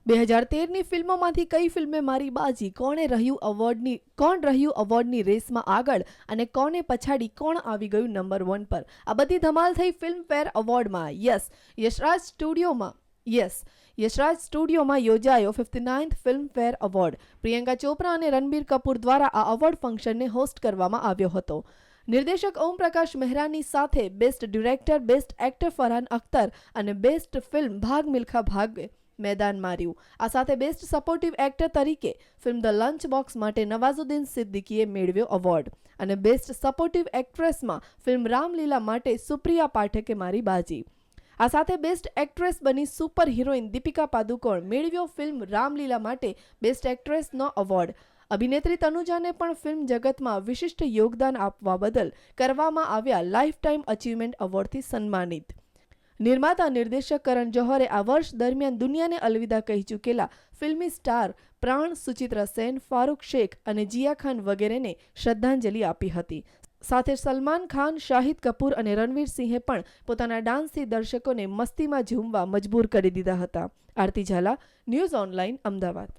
2013ની ફિલ્મોમાંથી કઈ ફિલ્મે મારી બાજી, કોણ રહ્યું અવોર્ડની રેસમાં આગળ અને કોને પછાડી કોણ આવી ગયું નંબર 1 પર? આ બધી ધમાલ થઈ ફિલ્મફેર એવોર્ડમાં. યશરાજ સ્ટુડિયોમાં યોજાયો 59th Filmfare award. Priyanka Chopra અને રણબીર કપૂર દ્વારા આ એવોર્ડ ફંક્શનને હોસ્ટ કરવામાં આવ્યો હતો. નિર્દેશક ઓમપ્રકાશ મહેરાની સાથે best director, best actor Farhan Akhtar અને બેસ્ટ ફિલ્મ ભાગ મિલ્ખા ભાગે મેદાન માર્યું. આ સાથે બેસ્ટ સપોર્ટિવ એક્ટર તરીકે ફિલ્મ ધ લંચ બોક્સ માટે નવાઝુદ્દીન સિદ્દીકીએ મેળવ્યો એવોર્ડ અને બેસ્ટ સપોર્ટિવ એક્ટ્રેસમાં ફિલ્મ રામલીલા માટે સુપ્રિયા પાઠકે મારી બાજી. આ સાથે બેસ્ટ એક્ટ્રેસ બની સુપર હિરોઈન દીપિકા પાદુકોણ મેળવ્યો ફિલ્મ રામલીલા માટે બેસ્ટ એક્ટ્રેસનો એવોર્ડ. અભિનેત્રી તનુજાને પણ ફિલ્મ જગતમાં વિશિષ્ટ યોગદાન આપવા બદલ કરવામાં આવ્યા લાઇફ ટાઈમ અચીવમેન્ટ એવોર્ડથી સન્માનિત. નિર્માતા નિર્દેશક કરણ જોહરે આ વર્ષ દરમિયાન દુનિયાને અલવિદા કહી ચૂકેલા ફિલ્મી સ્ટાર પ્રાણ, સુચિત્રા સેન, ફારૂક શેખ અને જિયા ખાન વગેરેને શ્રદ્ધાંજલિ આપી હતી. સાથે સલમાન ખાન, શાહિદ કપૂર અને રણવીર સિંહે પણ પોતાના ડાન્સથી દર્શકોને મસ્તીમાં ઝૂમવા મજબૂર કરી દીધા હતા. આરતી ઝાલા, ન્યૂઝ ઓનલાઈન, અમદાવાદ.